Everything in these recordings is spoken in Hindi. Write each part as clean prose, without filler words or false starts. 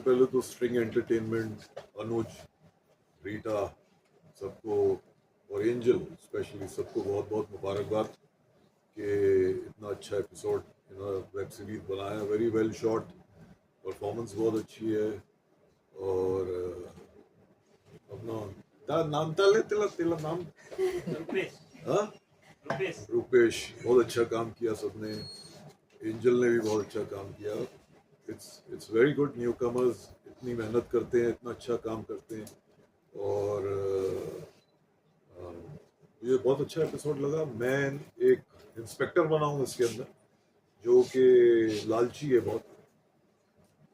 पहले तो स्ट्रिंग एंटरटेनमेंट, अनुज, रीटा, सबको और एंजल स्पेशली सबको बहुत बहुत मुबारकबाद कि इतना अच्छा एपिसोड वेब सीरीज बनाया। वेरी वेल शॉट, परफॉर्मेंस बहुत अच्छी है। और अपना नाम ताले तेला तेला नाम रुपेश हाँ रुपेश रुपेश, बहुत अच्छा काम किया सबने। एंजल ने भी बहुत अच्छा काम किया। It's very good. New commerce इतनी मेहनत करते हैं, इतना अच्छा काम करते हैं। और मुझे बहुत अच्छा एपिसोड लगा। मैं एक इंस्पेक्टर बना हूँ इसके अंदर, जो कि लालची है बहुत,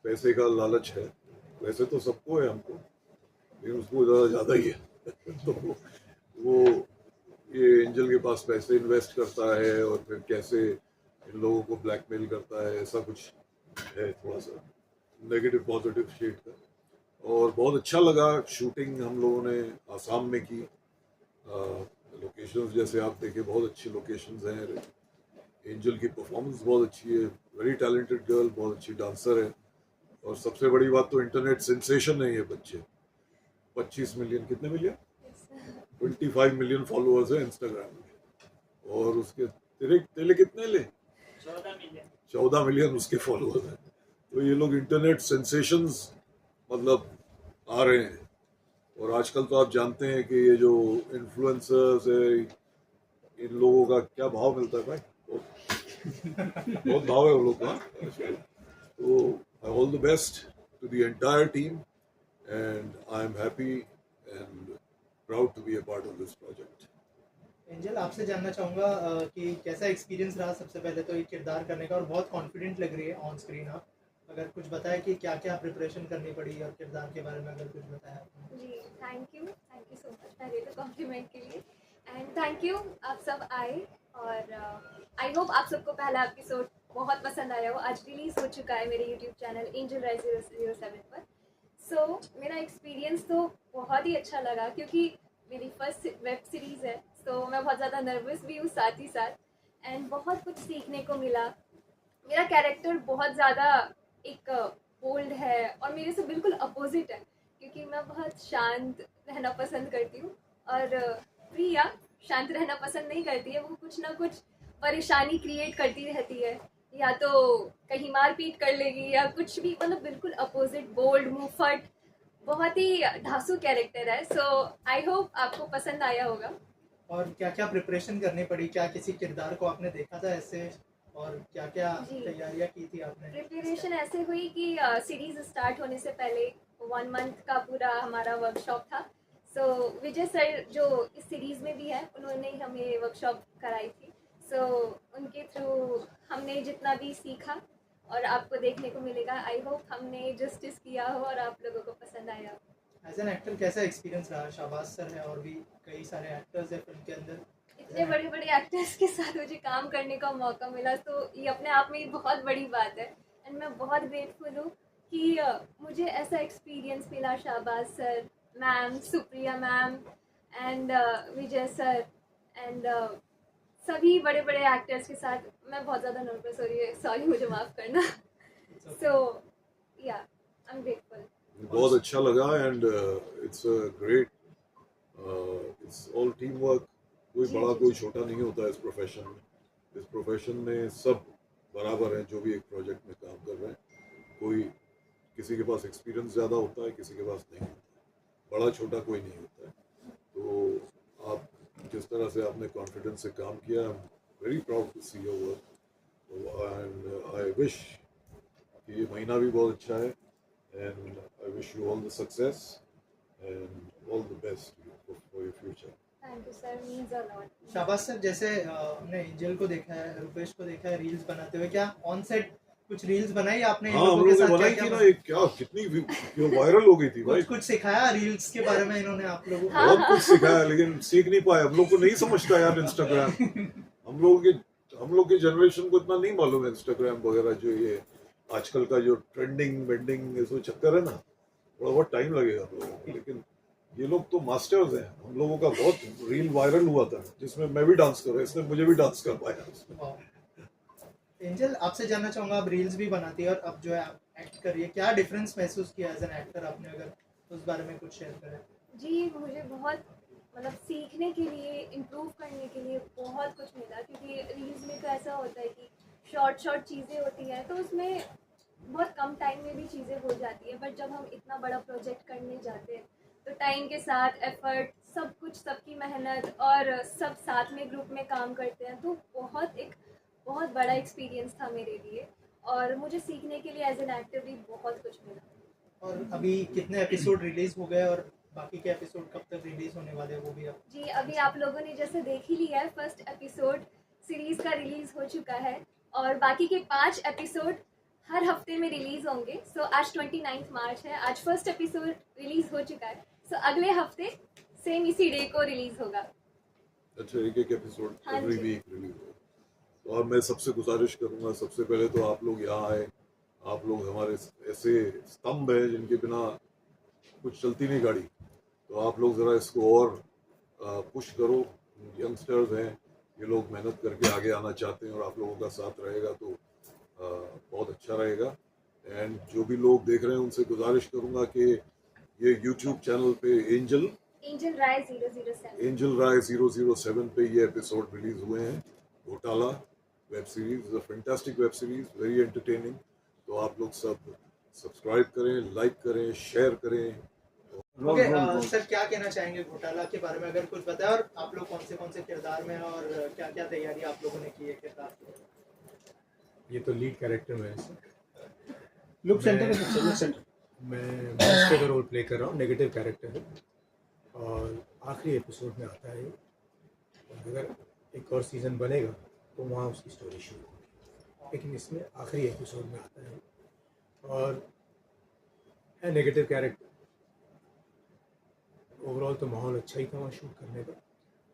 पैसे का लालच है। वैसे तो सबको है हमको, लेकिन उसको ज़्यादा ही है। तो वो ये एंजल के पास पैसे इन्वेस्ट करता है और फिर कैसे इन लोगों को ब्लैकमेल करता है, ऐसा कुछ है, थोड़ा सा नेगेटिव पॉजिटिव शेड का। और बहुत अच्छा लगा। शूटिंग हम लोगों ने आसाम में की। लोकेशंस जैसे आप देखे, बहुत अच्छी लोकेशंस हैं। एंजल की परफॉर्मेंस बहुत अच्छी है, वेरी टैलेंटेड गर्ल, बहुत अच्छी डांसर है। और सबसे बड़ी बात तो इंटरनेट सेंसेशन है ये बच्चे। 25 मिलियन, कितने मिलियन, 25 मिलियन फॉलोअर्स है इंस्टाग्राम में। और उसके तेरे तेरे कितने ले 14 मिलियन उसके फॉलोअर्स हैं। तो ये लोग इंटरनेट सेंसेशंस मतलब आ रहे हैं। और आजकल तो आप जानते हैं कि ये जो इन्फ्लुएंसर्स है, इन लोगों का क्या भाव मिलता है भाई, बहुत भाव है वो लोग का। तो all the best to the entire team, and I am happy and proud to be a part of this project. Angel, आपसे जानना चाहूँगा कि कैसा एक्सपीरियंस रहा सबसे पहले तो ये किरदार करने का, और बहुत कॉन्फिडेंट लग रही है ऑन स्क्रीन आप। अगर कुछ बताया कि क्या क्या प्रिपरेशन करनी पड़ी और किरदार के बारे में अगर कुछ बताया आपने। जी थैंक यू सो मच पहले तो कॉम्प्लीमेंट के लिए, एंड थैंक यू आप सब आए। और आई होप आप सबको पहला एपिसोड बहुत पसंद आया हो। आज रिलीज़ हो चुका है मेरे यूट्यूब चैनल एंजल राइज 007 पर। सो मेरा एक्सपीरियंस तो बहुत ही अच्छा लगा, क्योंकि मेरी फर्स्ट वेब सीरीज़ है। तो मैं बहुत ज़्यादा नर्वस भी हूँ साथ ही साथ, एंड बहुत कुछ सीखने को मिला। मेरा कैरेक्टर बहुत ज़्यादा एक बोल्ड है और मेरे से बिल्कुल अपोजिट है, क्योंकि मैं बहुत शांत रहना पसंद करती हूँ। और प्रिया शांत रहना पसंद नहीं करती है, वो कुछ ना कुछ परेशानी क्रिएट करती रहती है, या तो कहीं मारपीट कर लेगी या कुछ भी, मतलब बिल्कुल अपोजिट, बोल्ड, मुंहफट, बहुत ही धांसू कैरेक्टर है। सो आई होप आपको पसंद आया होगा। और क्या क्या प्रिपरेशन करनी पड़ी, क्या किसी किरदार को आपने देखा था ऐसे, और क्या क्या जी। तैयारियां की थी आपने? प्रिपरेशन ऐसे हुई कि सीरीज स्टार्ट होने से पहले 1 मंथ का पूरा हमारा वर्कशॉप था। सो विजय सर जो इस सीरीज में भी है, उन्होंने ही हमें वर्कशॉप कराई थी। सो उनके थ्रू हमने जितना भी सीखा और आपको देखने को मिलेगा। आई होप हमने जस्टिस किया हो और आप लोगों को पसंद आया हो। एज एन एक्टर कैसा एक्सपीरियंस रहा? शाहबाज सर है और भी कई सारे एक्टर्स हैं फिल्म के अंदर। इतने बड़े बड़े एक्टर्स के साथ मुझे काम करने का मौका मिला, तो ये अपने आप में ही बहुत बड़ी बात है। एंड मैं बहुत ग्रेटफुल हूँ कि मुझे ऐसा एक्सपीरियंस मिला। Shahbaz sir, ma'am, Supriya ma'am, and Vijay sir, and सभी बड़े बड़े एक्टर्स के साथ। मैं बहुत ज़्यादा नर्वस हो रही है, सॉरी, मुझे माफ़ करना। सो या आई एम ग्रेटफुल। बहुत अच्छा लगा। And it's a great, it's all team work. कोई जी, बड़ा जी, कोई जी। छोटा नहीं होता इस प्रोफेशन में। इस प्रोफेशन में सब बराबर हैं, जो भी एक प्रोजेक्ट में काम कर रहे हैं। कोई किसी के पास एक्सपीरियंस ज़्यादा होता है, किसी के पास नहीं होता है। बड़ा छोटा कोई नहीं होता है। तो आप जिस तरह से आपने कॉन्फिडेंस से काम किया, I am very proud to see your work. And I wish कि ये महीना भी बहुत अच्छा है। And I wish you all the success and all the best for your future. Thank you sir, means a lot. Shahbaz sir, जैसे हमने एंजल को देखा है, रुपेश को देखा है रील्स बनाते हुए, क्या ऑन सेट कुछ रील्स बनाई आपने? इन हाँ, हम लोगों के लोगों ने साथ बनाई क्या थी क्या ना, एक क्या कितनी वायरल हो गई थी भाई। कुछ सिखाया रील्स के बारे में इन्होंने आप लोगों को? बहुत कुछ सिखाया, लेकिन सीख नहीं पाए। हम लोग को नहीं समझता यार इंस्टाग्राम। हम लोग के जनरेशन को इतना नहीं मालूम है इंस्टाग्राम वगैरह। जो ये आजकल का जो ट्रेंडिंग वेंडिंग ये सब चक्कर है ना, थोड़ा बहुत टाइम लगेगा हम लोगों को। लेकिन ये लोग तो मास्टर्स हैं। हम लोगों का बहुत रील वायरल हुआ था, जिसमें मैं भी डांस कर रहा, इसने मुझे भी डांस करवाया उसमें। एंजल, आपसे जानना चाहूँगा, आप रील्स भी बनाती है और अब जो है आप एक्ट कर रही है, क्या डिफरेंस महसूस किया एज एन एक्टर आपने, अगर उस बारे में कुछ शेयर करें? जी, मुझे बहुत मतलब सीखने के लिए, इम्प्रूव करने के लिए बहुत कुछ मिला, क्योंकि रील्स में तो ऐसा होता है कि शॉर्ट चीज़ें होती हैं, तो उसमें बहुत कम टाइम में भी चीज़ें हो जाती है। बट जब हम इतना बड़ा प्रोजेक्ट करने जाते हैं तो टाइम के साथ एफर्ट, सब कुछ, सबकी मेहनत और सब साथ में ग्रुप में काम करते हैं, तो बहुत बड़ा एक्सपीरियंस था मेरे लिए, और मुझे सीखने के लिए एज एन एक्टर भी बहुत कुछ मिला। और अभी कितने एपिसोड रिलीज हो गए और बाकी के एपिसोड कब तक रिलीज होने वाले हैं वो भी आप? जी, अभी आप लोगों ने जैसे देख ही लिया है, फर्स्ट एपिसोड सीरीज का रिलीज हो चुका है, और बाकी के 5 एपिसोड हर हफ्ते में रिलीज होंगे। सो आज 29 मार्च है, आज फर्स्ट एपिसोड रिलीज हो चुका है, सो अगले हफ्ते सेम इसी डे को रिलीज होगा। अच्छा, एक एपिसोड हाँ एवरी जी। वीक रिलीज हो। तो और मैं सबसे गुजारिश करूंगा, सबसे पहले तो आप लोग यहाँ आए। आप लोग हमारे ऐसे स्तंभ हैं जिनके बिना कुछ चलती नहीं गाड़ी। तो आप लोग ज़रा इसको और पुश करो। यंगस्टर्स हैं, ये लोग मेहनत करके आगे आना चाहते हैं और आप लोगों का साथ रहेगा तो बहुत अच्छा रहेगा। एंड जो भी लोग देख रहे हैं उनसे गुजारिश करूंगा कि ये यूट्यूब चैनल पे एंजल राय 007। एंजल राय 007 पे ये एपिसोड रिलीज हुए हैं। घोटाला web series, fantastic web series, very entertaining. तो आप लोग सब सब्सक्राइब करें, लाइक करें, शेयर करें। ओके, सर क्या कहना चाहेंगे घोटाला के बारे में, अगर कुछ बताएं, और आप लोग कौन से किरदार में हैं और क्या क्या तैयारी आप लोगों ने की है किरदार की? ये तो लीड कैरेक्टर में है सर। लुक सेंटर मैं- है, लुक सेंटर। मैं मॉन्स्टर का रोल प्ले कर रहा हूँ, नेगेटिव कैरेक्टर है, और आखिरी एपिसोड में आता है ये। और अगर एक और सीज़न बनेगा तो वहाँ उसकी स्टोरी शुरू होगी, लेकिन इसमें आखिरी एपिसोड में आता है और है नेगेटिव कैरेक्टर। ओवरऑल तो माहौल अच्छा ही था वहाँ शूट करने का।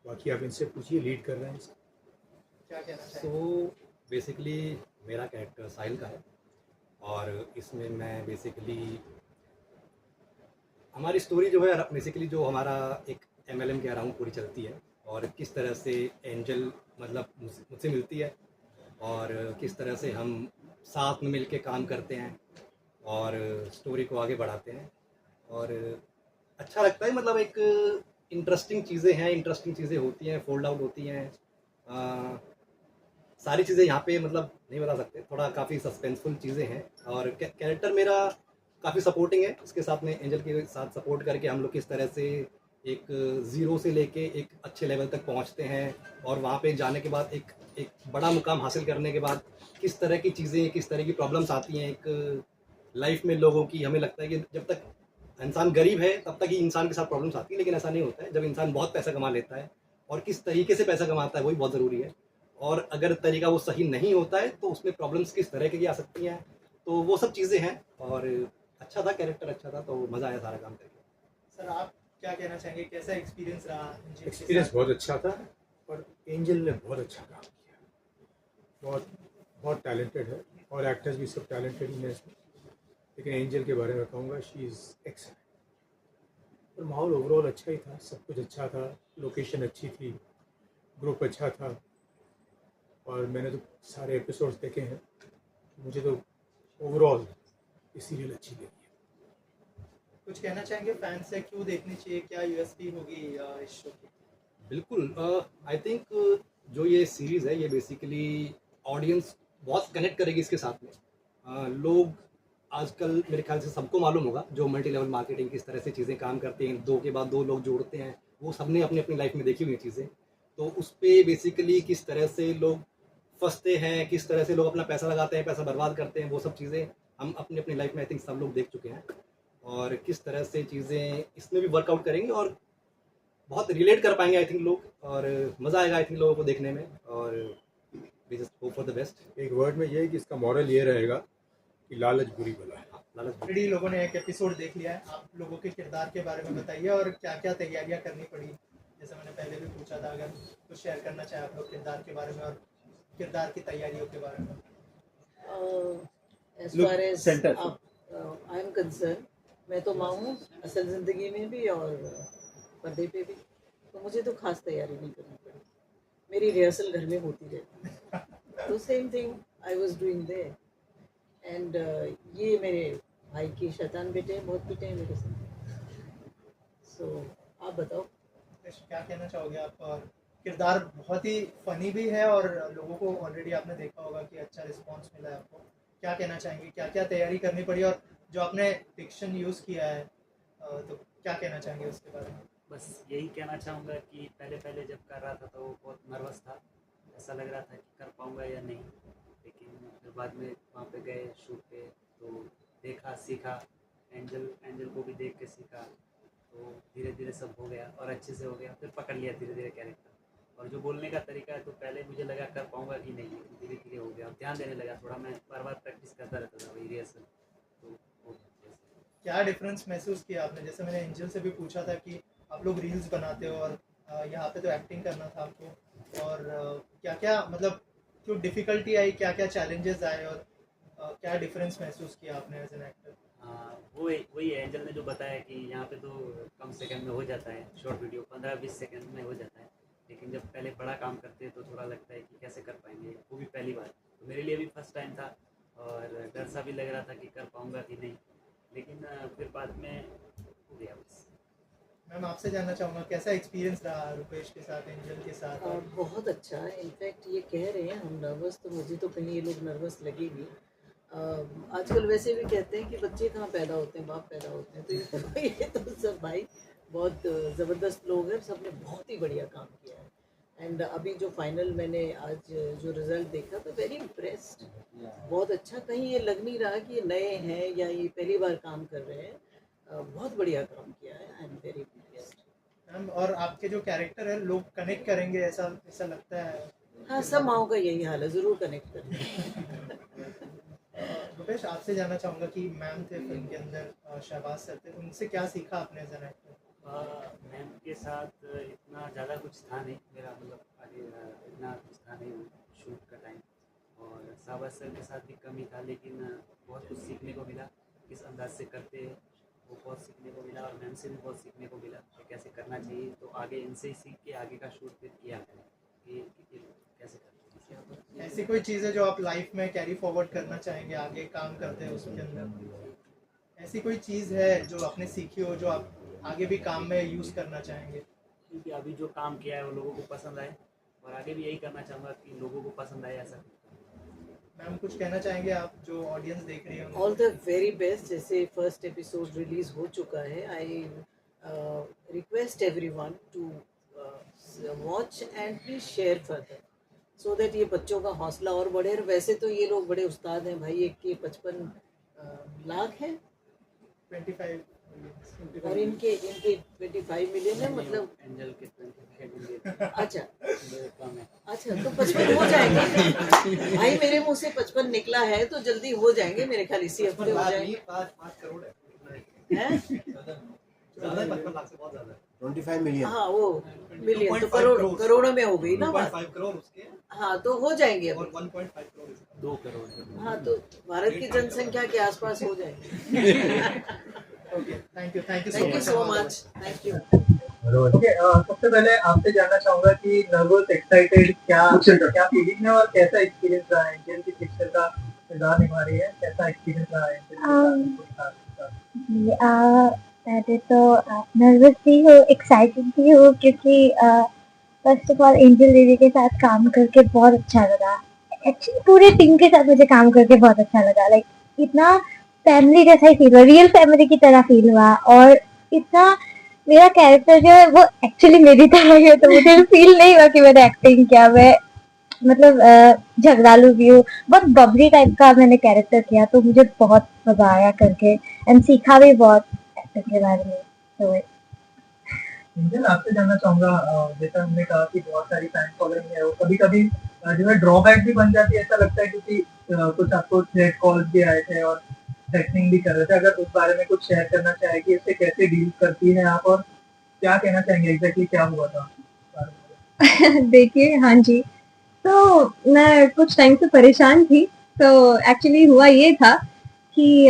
बाकी आप इनसे पूछिए, लीड कर रहे हैं इसको। क्या कहना चाहेंगे? सो बेसिकली मेरा कैरेक्टर साहिल का है, और इसमें मैं बेसिकली हमारी स्टोरी जो है बेसिकली जो हमारा एक MLM के अराउंड पूरी चलती है, और किस तरह से एंजल मतलब मुझसे मिलती है, और किस तरह से हम साथ में मिलके काम करते हैं और स्टोरी को आगे बढ़ाते हैं। और अच्छा लगता है, मतलब एक इंटरेस्टिंग चीज़ें होती हैं, फोल्ड आउट होती हैं। सारी चीज़ें यहाँ पे मतलब नहीं बता सकते, थोड़ा काफ़ी सस्पेंसफुल चीज़ें हैं। और कैरेक्टर मेरा काफ़ी सपोर्टिंग है, उसके साथ में एंजल के साथ सपोर्ट करके हम लोग किस तरह से एक ज़ीरो से लेके एक अच्छे लेवल तक पहुँचते हैं, और वहाँ पे जाने के बाद एक बड़ा मुकाम हासिल करने के बाद किस तरह की चीज़ें, किस तरह की प्रॉब्लम्स आती हैं एक लाइफ में लोगों की। हमें लगता है कि जब तक इंसान गरीब है तब तक ही इंसान के साथ प्रॉब्लम्स आती है, लेकिन ऐसा नहीं होता है। जब इंसान बहुत पैसा कमा लेता है, और किस तरीके से पैसा कमाता है वही बहुत ज़रूरी है, और अगर तरीका वो सही नहीं होता है तो उसमें प्रॉब्लम्स किस तरह की आ सकती हैं, तो वो सब चीज़ें हैं। और अच्छा था, कैरेक्टर अच्छा था, तो मज़ा आया सारा काम करके। सर आप क्या कहना चाहेंगे, कैसा एक्सपीरियंस रहा एंजल के एक्सपीरियंस साथ? बहुत अच्छा था, और एंजल ने बहुत अच्छा काम किया। बहुत टैलेंटेड है, और एक्टर्स भी सब टैलेंटेड ही हैं इसमें, लेकिन एंजल के बारे में कहूँगा शी इज़ एक्सेलेंट। और माहौल ओवरऑल अच्छा ही था, सब कुछ अच्छा था, लोकेशन अच्छी थी, ग्रुप अच्छा था, और मैंने तो सारे एपिसोड्स देखे हैं। मुझे तो ओवरऑल ये सीरियल अच्छी लगी है। कुछ कहना चाहेंगे फैंस से, क्यों देखनी चाहिए, क्या यूएसपी होगी इस शो की? बिल्कुल, आई थिंक जो ये सीरीज़ है ये बेसिकली ऑडियंस बहुत कनेक्ट करेगी इसके साथ में। लोग आजकल मेरे ख्याल से सबको मालूम होगा जो मल्टी लेवल मार्केटिंग किस तरह से चीज़ें काम करती हैं, 2 के बाद 2 लोग जोड़ते हैं, वो सबने अपनी अपनी लाइफ में देखी हुई चीज़ें। तो उस पर बेसिकली किस तरह से लोग फंसते हैं, किस तरह से लोग अपना पैसा लगाते हैं, पैसा बर्बाद करते हैं, वो सब चीज़ें हम अपनी अपनी लाइफ में आई थिंक सब लोग देख चुके हैं। और किस तरह से चीज़ें इसमें भी वर्कआउट करेंगे और बहुत रिलेट कर पाएंगे आई थिंक लोग, और मज़ा आएगा आई थिंक लोगों को देखने में। और we just hope for the best. एक वर्ड में ये है कि इसका मॉरल ये रहेगा कि लालच बुरी बला है। लालच ऑलरेडी लोगों ने एक एपिसोड देख लिया है, आप लोगों के किरदार के बारे में बताइए, और क्या क्या तैयारियां करनी पड़ी, जैसे मैंने पहले भी पूछा था, अगर कुछ शेयर करना चाहे आप लोग किरदार के बारे में और किरदार की तैयारियों के बारे में। as Look, far as center. I am concern, मैं तो माँ हूँ असल ज़िंदगी में भी और पर्दे पे भी, तो मुझे तो खास तैयारी नहीं करनी पड़ी, मेरी रिहर्सल घर में होती रहती। तो same thing I was doing there, and ये मेरे भाई के शैतान बेटे हैं, बहुत पीटे हैं मेरे से। सो आप बताओ। क्या कहना चाहोगे आप? और किरदार बहुत ही फनी भी है और लोगों को ऑलरेडी आपने देखा होगा कि अच्छा रिस्पांस मिला है आपको। क्या कहना चाहेंगे, क्या क्या तैयारी करनी पड़ी और जो आपने डिक्शन यूज़ किया है तो क्या कहना चाहेंगे उसके बारे में? बस यही कहना चाहूँगा कि पहले पहले जब कर रहा था तो बहुत नर्वस था, ऐसा लग रहा था कि कर पाऊँगा या नहीं, लेकिन फिर बाद में वहाँ पे गए शूट पे तो देखा सीखा, एंजल को भी देख के सीखा, तो धीरे धीरे सब हो गया और अच्छे से हो गया। फिर पकड़ लिया धीरे धीरे कैरेक्टर। और जो बोलने का तरीका है तो पहले मुझे लगा कर पाऊँगा कि नहीं, लेकिन धीरे धीरे हो गया और ध्यान देने लगा थोड़ा। मैं बार बार प्रैक्टिस करता रहता था वही रिहर्सल, तो हो गया। क्या डिफरेंस महसूस किया आपने? जैसे मैंने एंजल से भी पूछा था कि आप लोग रील्स बनाते हो और यहाँ पे तो एक्टिंग करना था आपको, और क्या क्या मतलब क्यों डिफ़िकल्टी आई, क्या क्या चैलेंजेस आए और क्या डिफरेंस महसूस किया आपने एज एन एक्टर? हाँ, वही है, एंजल ने जो बताया कि यहाँ पे तो कम सेकंड में हो जाता है, शॉर्ट वीडियो 15-20 सेकंड में हो जाता है, लेकिन जब पहले बड़ा काम करते हैं तो थोड़ा लगता है कि कैसे कर पाएंगे, वो भी पहली बार। तो मेरे लिए भी फर्स्ट टाइम था और डर सा भी लग रहा था कि कर पाऊँगा कि नहीं, लेकिन फिर बाद में हो गया बस। मैम आपसे जानना चाहूँगा कैसा एक्सपीरियंस रहा रुपेश के साथ, एंजल के साथ? और बहुत अच्छा। इनफैक्ट ये कह रहे हैं हम नर्वस, तो मुझे तो कहीं ये लोग नर्वस लगेगी। आजकल वैसे भी कहते हैं कि बच्चे कहाँ पैदा होते हैं, बाप पैदा होते हैं। तो ये तो सब भाई बहुत ज़बरदस्त लोग हैं, सब ने बहुत ही बढ़िया काम किया है। एंड अभी जो फाइनल मैंने आज जो रिज़ल्ट देखा तो वेरी इम्प्रेस्ड, बहुत अच्छा। कहीं ये लग नहीं रहा कि ये नए हैं या ये पहली बार काम कर रहे हैं। बहुत बढ़िया काम किया है। आई एम वेरी इम्प्रेस्ड। मैम और आपके जो कैरेक्टर है लोग कनेक्ट करेंगे, ऐसा ऐसा लगता है? हाँ, सब माओ का यही हाल है, ज़रूर कनेक्ट करेंगे। रुपेश आपसे जानना चाहूँगा कि मैम थे फिल्म के अंदर, शहबाज सर थे, उनसे क्या सीखा आपने एज एन एक्टर? मैम के साथ इतना ज़्यादा कुछ था नहीं मेरा, मतलब आगे इतना कुछ था नहीं शूट का टाइम, और शाहबाज सर के साथ भी कमी था, लेकिन बहुत कुछ सीखने को मिला, किस अंदाज से करते हैं वो बहुत सीखने को मिला, और मैम से भी बहुत सीखने को मिला कि कैसे करना चाहिए। तो आगे इनसे ही सीख के आगे का शूट फिर किया मैंने कि कैसे करते हैं। ऐसी कोई चीज़ है जो आप लाइफ में कैरी फॉरवर्ड करना चाहेंगे आगे काम करते हैं उसके अंदर? ऐसी कोई चीज़ है जो आपने सीखी हो जो आप आगे भी काम में यूज़ करना चाहेंगे? क्योंकि अभी जो काम किया है वो लोगों को पसंद आए, और आगे भी यही करना चाहूँगा कि लोगों को पसंद आए ऐसा। मैम कुछ कहना चाहेंगे आप जो ऑडियंस देख रही है उनको? All the very best. जैसे फर्स्ट एपिसोड रिलीज हो चुका है, I request everyone to watch and please share further so that ये बच्चों का हौसला और बढ़े। और वैसे तो ये लोग बड़े उस्ताद हैं भाई, एक के 55 लाख है 25 और इनके 25 मिलियन है, मतलब एंजल के 25 मिलियन अच्छा कम है। अच्छा, तो 55 हो जाएंगे भाई। मेरे मुंह से 55 निकला है तो जल्दी हो जाएंगे मेरे ख्याल, इसी हफ्ते हो जाएंगे। 5 करोड़ है, हैं? ज़्यादा है, 55 लाख से बहुत ज़्यादा है। 25 मिलियन। हाँ वो मिलियन तो 2.5 करोड़ों में हो गई ना बात। 2.5 करोड़ उसके, हाँ तो हो जाएंगे और अब। 1.5 करोड़ इसका। 2 करोड़। हाँ तो भारत की जनसंख्या के आसपास हो जाएंगे। Okay, thank you thank you so much, thank you. Okay, सबसे पहले आपसे जानना चाहूंगा कि नर्वस, एक्साइटेड, क्या फीलिंग है और कैसा एक्सपीरियंस रहा है? एंजल की पिक्चर का किरदार निभा रही है, कैसा एक्सपीरियंस रहा है एंजल के साथ? पहले तो नर्वस भी हो, एक्साइटेड भी हो, क्योंकि फर्स्ट ऑफ ऑल एंजल दीदी के साथ काम करके बहुत अच्छा लगा। एक्चुअली पूरे टीम के साथ मुझे काम करके बहुत अच्छा लगा। लाइक इतना फैमिली जैसा ही फील हुआ, रियल फैमिली की तरह फील हुआ, और इतना मेरा कैरेक्टर जो है वो एक्चुअली मेरी तरह ही है, तो मुझे फील नहीं हुआ कि मैंने एक्टिंग किया। मैं मतलब झगड़ालू भी हूँ, बहुत बबली टाइप का मैंने कैरेक्टर किया, तो मुझे बहुत मजा आया करके एंड सीखा भी बहुत एक्टर के बारे में। तो एंजल, आपसे जानना चाहूंगा, जैसा हमने कहा कि बहुत सारी फैन फॉलोइंग है, वो कभी-कभी जो है ड्रॉबैक भी बन जाती है, ऐसा लगता है, क्योंकि कुछ आपको थ्रेट कॉल्स भी आए थे और थ्रेटनिंग भी कर रहे थे। अगर उस बारे में कुछ शेयर करना चाहे कि इससे कैसे डील करती हैं आप, और क्या कहना चाहेंगे एग्जैक्टली क्या हुआ था? देखिए, हाँ जी, तो मैं कुछ टाइम से परेशान थी। तो एक्चुअली हुआ ये था कि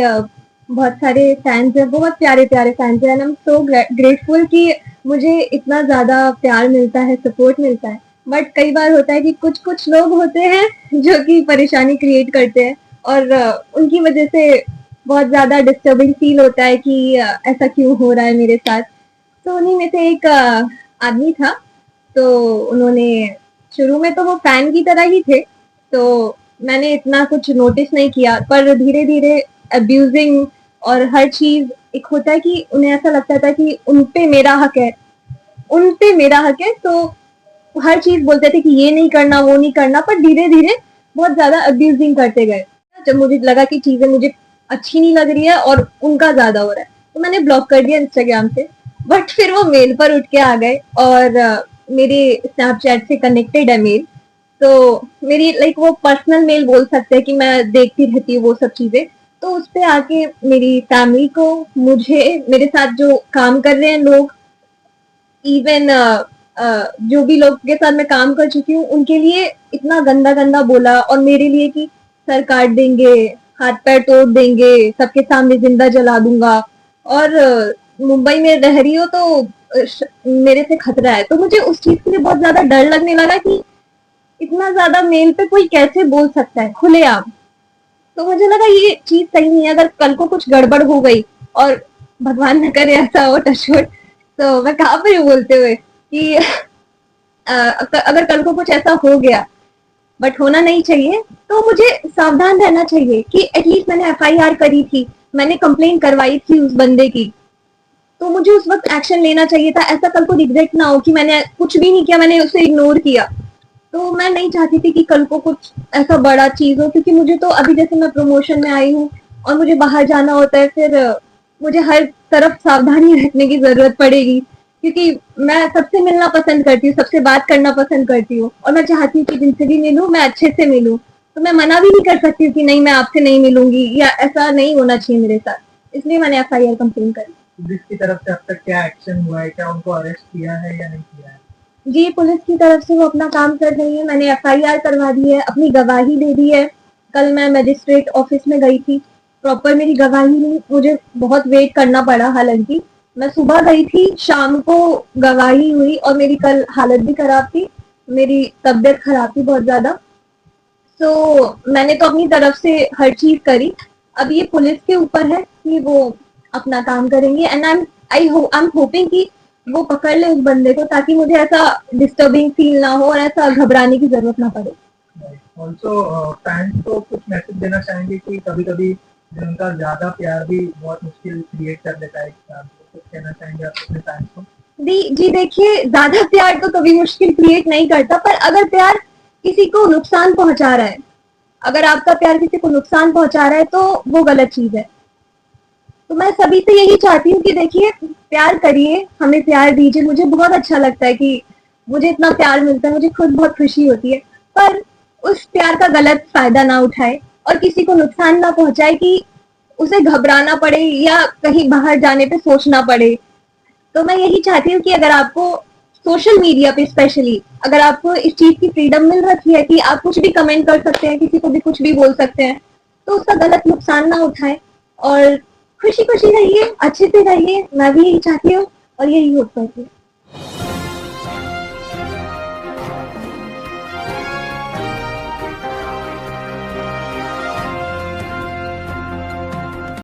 बहुत सारे फैंस हैं, बहुत प्यारे प्यारे फैंस हैं, and I am so grateful कि मुझे इतना ज़्यादा प्यार मिलता है, सपोर्ट मिलता है। बट कई बार होता है कि कुछ कुछ लोग होते हैं जो कि परेशानी क्रिएट करते हैं, और उनकी वजह से बहुत ज़्यादा डिस्टर्बिंग फील होता है कि ऐसा क्यों हो रहा है मेरे साथ। तो उन्हीं में से एक आदमी था, तो उन्होंने शुरू में तो वो फैन की तरह ही थे, तो मैंने इतना कुछ नोटिस नहीं किया, पर धीरे धीरे अब्यूजिंग और हर चीज एक होता है कि उन्हें ऐसा लगता था कि उन पे मेरा हक है, उन पे मेरा हक है, तो हर चीज बोलते थे कि ये नहीं करना वो नहीं करना, पर धीरे धीरे बहुत ज्यादा अब्यूजिंग करते गए। जब मुझे लगा कि चीजें मुझे अच्छी नहीं लग रही है और उनका ज्यादा हो रहा है, तो मैंने ब्लॉक कर दिया इंस्टाग्राम से। बट फिर वो मेल पर उठ के आ गए और मेरे स्नैपचैट से कनेक्टेड है मेल, तो मेरी लाइक वो पर्सनल मेल बोल सकते हैं कि मैं देखती रहती हूँ वो सब चीजें। तो उस पे आके मेरी फैमिली को, मुझे, मेरे साथ जो काम कर रहे हैं लोग, इवन जो भी लोग के साथ मैं काम कर चुकी हूँ उनके लिए इतना गंदा गंदा बोला, और मेरे लिए कि सर काट देंगे, हाथ पैर तोड़ देंगे, सबके सामने जिंदा जला दूंगा, और मुंबई में रह रही हो तो मेरे से खतरा है। तो मुझे उस चीज के लिए बहुत ज्यादा डर लगने लगा कि इतना ज्यादा मेल पे कोई कैसे बोल सकता है खुलेआम। तो मुझे लगा ये चीज सही नहीं है, अगर कल को कुछ गड़बड़ हो गई और भगवान न करे ऐसा हो टचवुड, तो मैं कहाँ पर बोलते हुए कि अगर कल को कुछ ऐसा हो गया, बट होना नहीं चाहिए, तो मुझे सावधान रहना चाहिए कि एटलीस्ट मैंने एफआईआर करी थी, मैंने कंप्लेन करवाई थी उस बंदे की, तो मुझे उस वक्त एक्शन लेना चाहिए था। ऐसा कल को रिग्रेट ना हो कि मैंने कुछ भी नहीं किया, मैंने उसे इग्नोर किया। तो मैं नहीं चाहती थी कि कल को कुछ ऐसा बड़ा चीज हो, क्योंकि मुझे तो अभी जैसे मैं प्रमोशन में आई हूँ और मुझे बाहर जाना होता है, फिर मुझे हर तरफ सावधानी रखने की जरूरत पड़ेगी, क्योंकि मैं सबसे मिलना पसंद करती हूँ, सबसे बात करना पसंद करती हूँ, और मैं चाहती हूँ कि जिनसे भी मिलूँ मैं अच्छे से मिलूँ। तो मैं मना भी नहीं कर सकती हूँ कि नहीं मैं आपसे नहीं मिलूंगी, या ऐसा नहीं होना चाहिए मेरे साथ, इसलिए मैंने एफआईआर कंप्लेन करी। पुलिस की तरफ से अब तक क्या एक्शन हुआ है, क्या उनको अरेस्ट किया है या नहीं किया है? जी, पुलिस की तरफ से वो अपना काम कर रही है, मैंने एफआईआर करवा दी है, अपनी गवाही दे दी है। कल मैं मजिस्ट्रेट ऑफिस में गई थी, प्रॉपर मेरी गवाही ली, मुझे बहुत वेट करना पड़ा, हालांकि मैं सुबह गई थी, शाम को गवाही हुई, और मेरी कल हालत भी खराब थी, मेरी तबीयत खराब थी बहुत ज्यादा। तो मैंने तो अपनी तरफ से हर चीज करी, अब ये पुलिस के ऊपर है कि वो अपना काम करेंगे, एंड आई एम होपिंग कि वो पकड़ ले उस बंदे को, ताकि मुझे ऐसा डिस्टर्बिंग फील ना हो और ऐसा घबराने की जरूरत ना पड़े। ऑल्सो फैंस को कुछ मैसेज देना चाहेंगे कि कभी कभी उनका ज्यादा प्यार भी बहुत मुश्किल क्रिएट कर देता है, कुछ कहना चाहेंगे आप अपने फैंस को? जी देखिए, ज्यादा प्यार तो कभी मुश्किल क्रिएट नहीं करता, पर अगर प्यार किसी को नुकसान पहुंचा रहा है, अगर आपका प्यार किसी को नुकसान पहुंचा रहा है, तो वो गलत चीज है। तो मैं सभी से यही चाहती हूँ कि देखिए, प्यार करिए, हमें प्यार दीजिए, मुझे बहुत अच्छा लगता है कि मुझे इतना प्यार मिलता है, मुझे खुद बहुत खुशी होती है, पर उस प्यार का गलत फायदा ना उठाए और किसी को नुकसान ना पहुंचाए कि उसे घबराना पड़े या कहीं बाहर जाने पे सोचना पड़े। तो मैं यही चाहती हूँ कि अगर आपको सोशल मीडिया पे स्पेशली अगर आपको इस चीज की फ्रीडम मिल रखी है कि आप कुछ भी कमेंट कर सकते हैं, किसी को भी कुछ भी बोल सकते हैं, तो उसका गलत नुकसान ना उठाएं और खुशी खुशी रहिए, अच्छे से रहिए। मैं भी यही चाहती हूँ और यही होप करती हूँ।